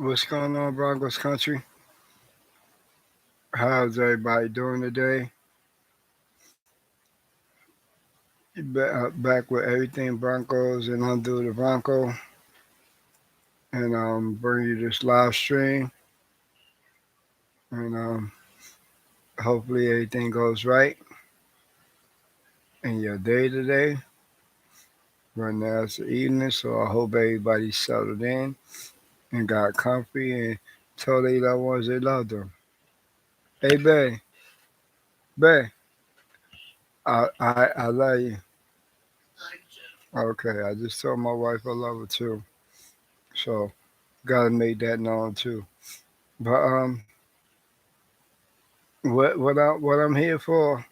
What's going on, Broncos country? How's everybody doing today? Back with everything Broncos and undo the Bronco, and bring you this live stream, and hopefully everything goes right in your day today. Right now it's the evening, so I hope everybody's settled in and got comfy and told their loved ones they love them. Hey, Bay, Bay, I love you. Okay, I just told my wife I love her too, so gotta make that known too. But what I'm here for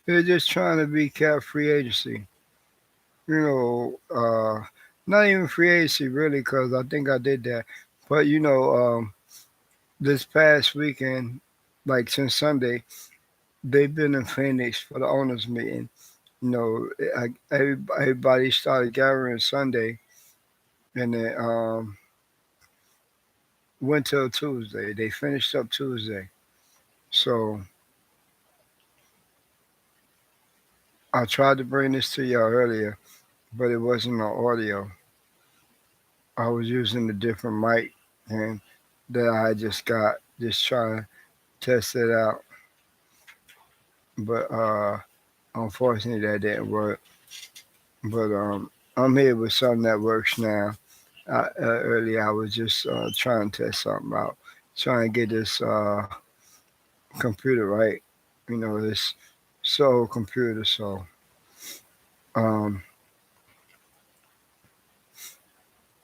is just trying to be cap free agency. You not even free agency really, because I think I did that. But this past weekend, like since Sunday, they've been in Phoenix for the owners meeting. Everybody started gathering Sunday, and then went till Tuesday. They finished up Tuesday. So I tried to bring this to y'all earlier, but it wasn't on audio. I was using a different mic and that I just got, just trying to test it out. But unfortunately that didn't work. But I'm here with something that works now. Earlier I was just trying to test something out, trying to get this computer right. This Soul computer. So um,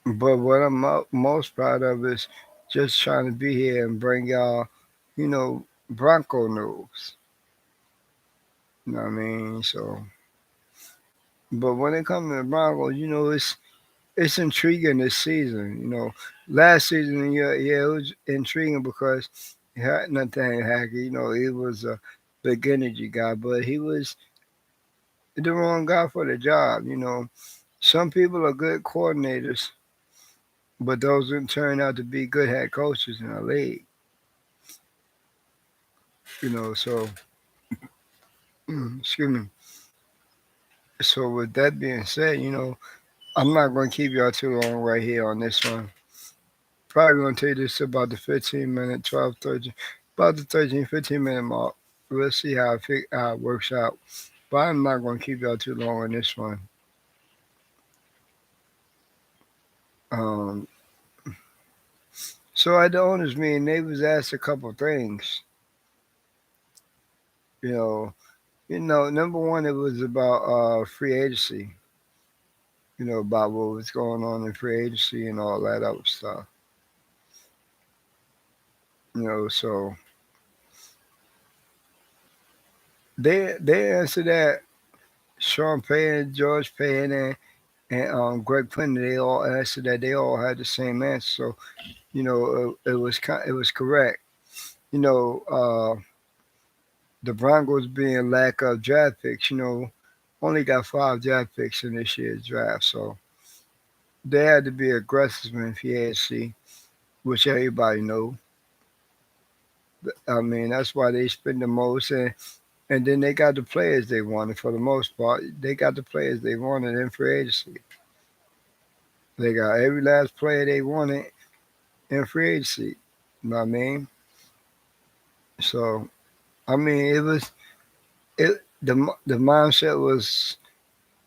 but what I'm most proud of is just trying to be here and bring y'all, you know, Bronco news. You know what I mean? So, but when it comes to the Broncos, it's intriguing this season. Last season, yeah, it was intriguing because he had Nathaniel Hackett. He was a big energy guy, but he was the wrong guy for the job. Some people are good coordinators, but those didn't turn out to be good head coaches in the league. So excuse me. So with that being said, I'm not going to keep y'all too long right here on this one. Probably going to take this to about the 15-minute, 12, 13, about the 13, 15-minute mark. We'll see how it works out. But I'm not going to keep y'all too long on this one. Um, so at the owners meeting, they was asked a couple things. You know, number one, it was about free agency. About what was going on in free agency and all that other stuff. So they answered that. Sean Payton, George Payton, and Greg Penny, they all answered that. They all had the same answer. So it was correct. You know, the Broncos being lack of draft picks. Only got 5 draft picks in this year's draft, so they had to be aggressive in free agency, which everybody know. I mean, that's why they spend the most, and then they got the players they wanted for the most part. They got the players they wanted in free agency. They got every last player they wanted in free agency. You know what I mean? So I mean, it the mindset was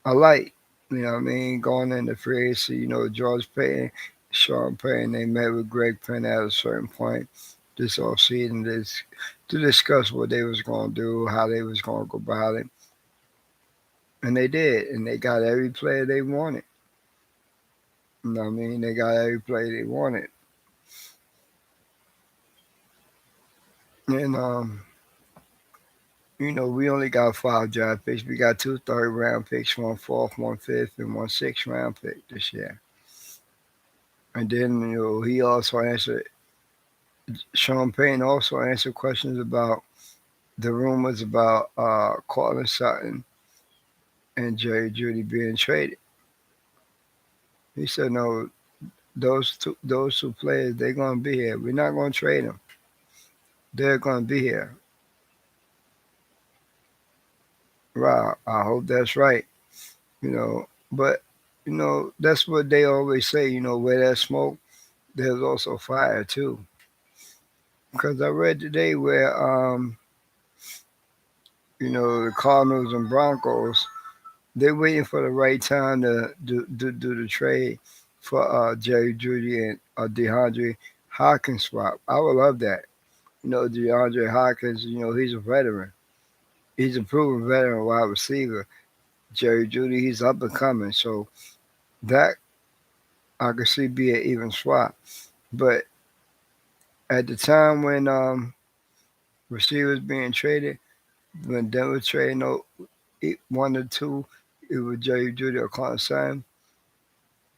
alike. You know what I mean? Going into free agency, George Payton, Sean Payton, they met with Greg Penn at a certain point this offseason to discuss what they was going to do, how they was going to go about it. And they did. And they got every player they wanted. You know what I mean? They got every player they wanted. And, we only got 5 draft picks. We got 2 third-round picks, 1 4th, 1 5th, and 1 6th round pick this year. And then, he also answered, Sean Payton also answered questions about the rumors about Cortland Sutton and Jerry Judy being traded. He said, no, those two players, they're gonna be here. We're not gonna trade them. They're gonna be here. Wow, I hope that's right. But that's what they always say. Where there's smoke, there's also fire too. Because I read today where the Cardinals and Broncos, they're waiting for the right time to do the trade for Jerry Judy and DeAndre Hopkins swap. I would love that. DeAndre Hopkins, he's a veteran. He's a proven veteran wide receiver. Jerry Judy, he's up and coming. So that I could see be an even swap. But at the time when receivers being traded, when Denver traded one or two, it was Jerry Judy or Carson Sam,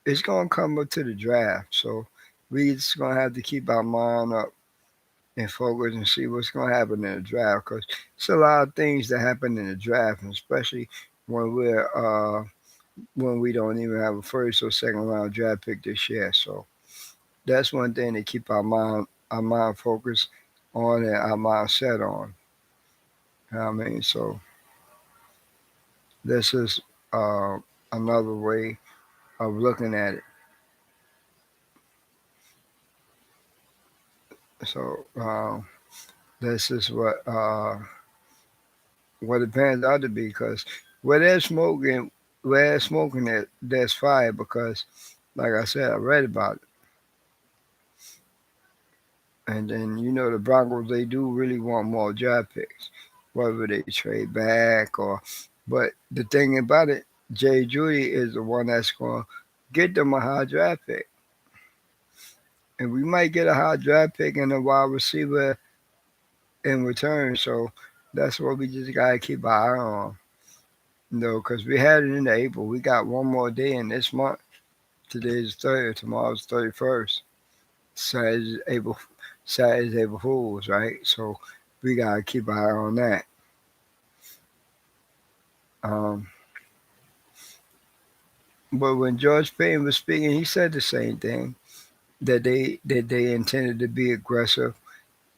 it's gonna come up to the draft. So we just gonna have to keep our mind up and focus and see what's gonna happen in the draft because it's a lot of things that happen in the draft, and especially when when we don't even have a first or second round draft pick this year. So that's one thing to keep our mind focused on and our mind set on. You know what I mean? So this is uh, another way of looking at it. So this is what it pans out to be because where there's smoking, there's fire because, like I said, I read about it. And then the Broncos, they do really want more draft picks, whether they trade back or. But the thing about it, Jay Judy is the one that's going to get them a high draft pick, and we might get a high draft pick and a wide receiver in return. So that's what we just gotta keep our eye on. Because we had it in April. We got one more day in this month. Today's 30th. Tomorrow's 31st. Saturday's April. Saturday's April Fools, right? So we gotta keep our eye on that. Um, but when George Payton was speaking, he said the same thing that they intended to be aggressive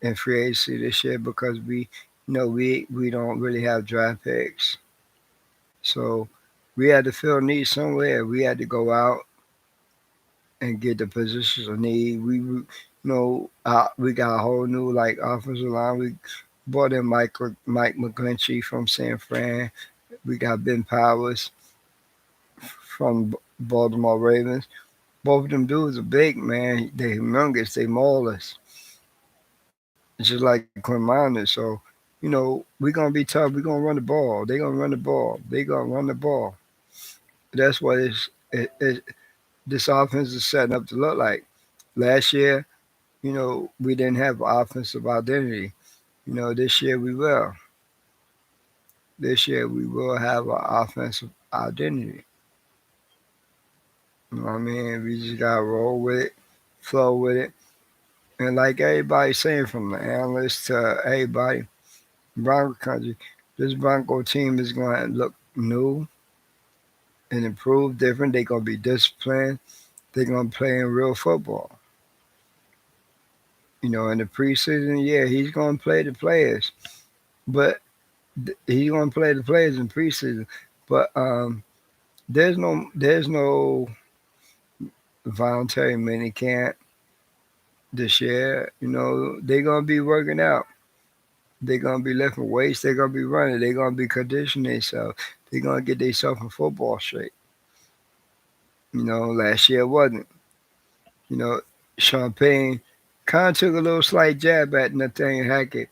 in free agency this year because we don't really have draft picks. So we had to fill needs somewhere. We had to go out and get the positions of need. We got a whole new like offensive line. We brought in Mike McGlinchey from San Fran. We got Ben Powers from Baltimore Ravens. Both of them dudes are big, man. They humongous. They maulers, just like Quinn Miners. So we're gonna be tough. We're gonna run the ball. They're gonna run the ball. They gonna run the ball. That's what this offense is setting up to look like. Last year, we didn't have offensive identity. This year we will. This year we will have an offensive identity. You know what I mean? We just gotta roll with it, flow with it, and like everybody's saying, from the analysts to everybody, Bronco country, this Bronco team is going to look new and improve, different. They're going to be disciplined. They're going to play in real football. In the preseason, yeah, he's going to play the players, but he's going to play the players in preseason. But there's no voluntary mini camp this year. They're going to be working out. They're going to be lifting weights. They're going to be running. They're going to be conditioning themselves. They're going to get themselves in football shape. Last year wasn't. You know, Champagne kind of took a little slight jab at Nathaniel Hackett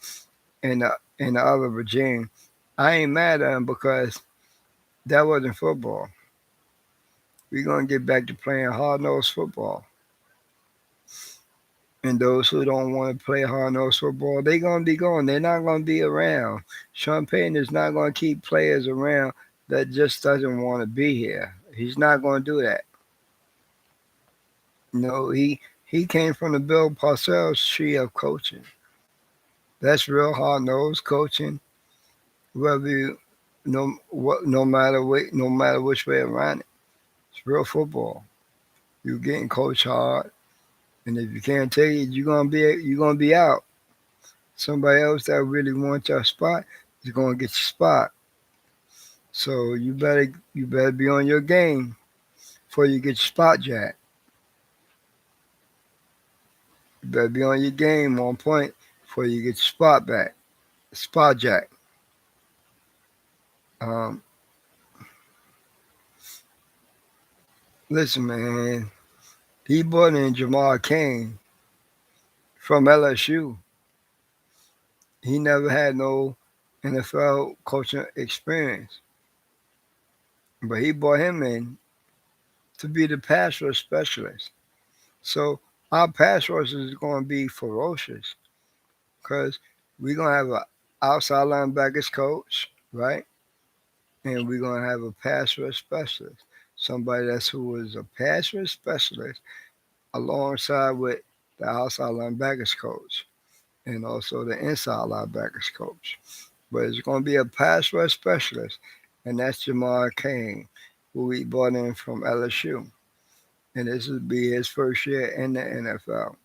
and the other regime. I ain't mad at him because that wasn't football. We're gonna get back to playing hard nosed football. And those who don't want to play hard nosed football, they're gonna be gone. They're not gonna be around. Champagne is not gonna keep players around that just doesn't want to be here. He's not gonna do that. He came from the Bill Parcells tree of coaching. That's real hard nosed coaching. Whether you, no matter which way around it, it's real football. You getting coached hard, and if you can't take it, you're gonna be out. Somebody else that really wants your spot is gonna get your spot. So you better be on your game before you get your spot jack. You better be on your game on point before you get your spot back. Spot jack. Um, Listen, man. He brought in Jamal Cain from LSU. He never had no NFL coaching experience, but he brought him in to be the pass rush specialist. So our pass rush is going to be ferocious because we're going to have an outside linebackers coach, right? And we're going to have a pass rush specialist, somebody that's who is a pass rush specialist alongside with the outside linebackers coach and also the inside linebackers coach. But it's going to be a pass rush specialist, and that's Jamal Cain, who we brought in from LSU. And this will be his first year in the NFL.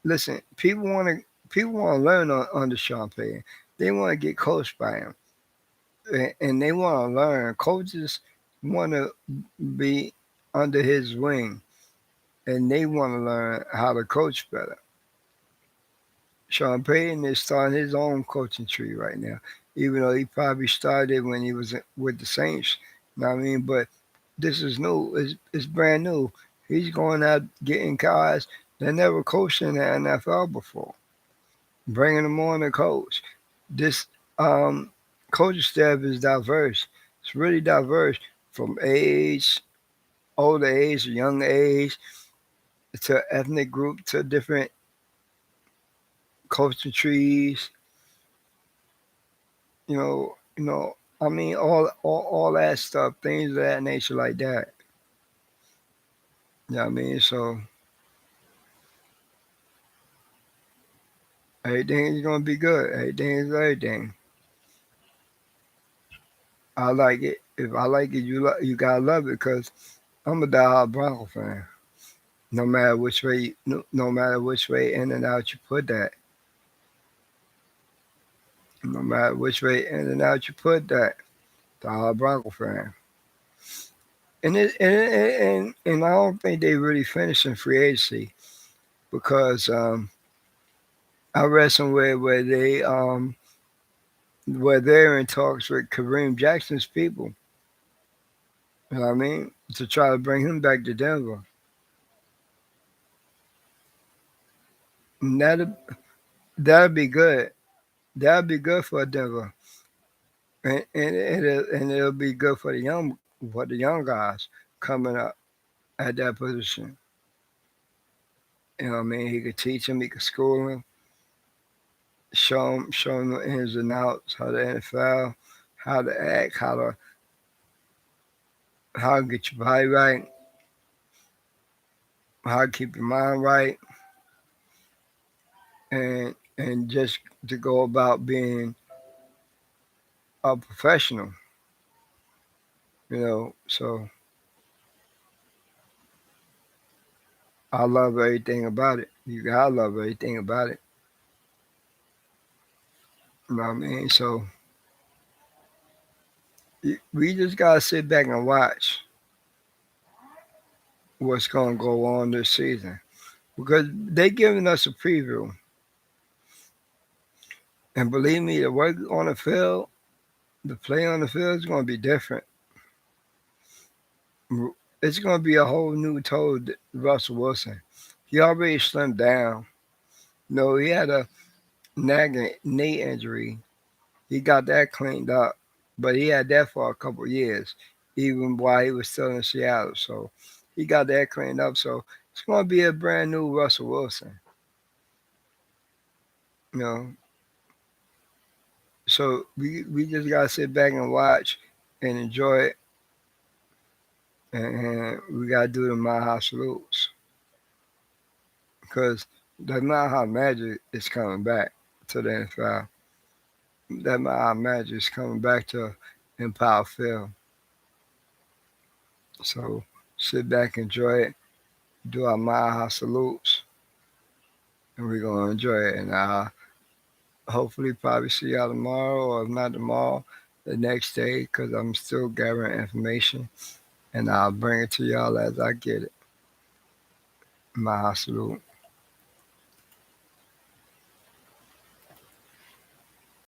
Listen, people want to learn under Sean Payton. They want to get coached by him, and they want to learn. Coaches want to be under his wing, and they want to learn how to coach better. Sean Payton is starting his own coaching tree right now, even though he probably started when he was with the Saints. You know what I mean? But this is new. It's brand new. He's going out getting guys that never coached in the NFL before, bringing them on to coach. This um, coaching staff is diverse. It's really diverse from age, older age, young age, to ethnic group, to different coaching trees. I mean, all that stuff, things of that nature, like that. You know what I mean? So everything is gonna be good. Everything is everything. I like it. If I like it, you gotta love it because I'm a diehard Bronco fan. No matter which way in and out you put that, no matter which way in and out you put that, diehard Bronco fan. And I don't think they really finished in free agency because I read somewhere where they're in talks with Kareem Jackson's people. You know what I mean? To try to bring him back to Denver. And that'd be good. That'd be good for Denver, and it'll be good for the young guys coming up at that position. You know what I mean? He could teach them, he could school them, show them the ins and outs, how the NFL, how to act, how to get your body right, how to keep your mind right, and just to go about being a professional. So I love everything about it. You gotta love everything about it. You know what I mean? So we just gotta sit back and watch what's gonna go on this season because they giving us a preview, and believe me, the work on the field, the play on the field is gonna be different. It's gonna be a whole new toad Russell Wilson. He already slimmed down. No, he had a nagging knee injury. He got that cleaned up, but he had that for a couple of years, even while he was still in Seattle. So he got that cleaned up. So it's going to be a brand new Russell Wilson. You know, so we just got to sit back and watch and enjoy it, and we got to do the Mile High salutes because the Mile High Magic is coming back to the NFL. That Mile High Magic is coming back to Empire Field. So sit back, enjoy it, do our Maha salutes, and we're gonna enjoy it. And hopefully probably see y'all tomorrow, or if not tomorrow, the next day, because I'm still gathering information, and I'll bring it to y'all as I get it. Maha salute.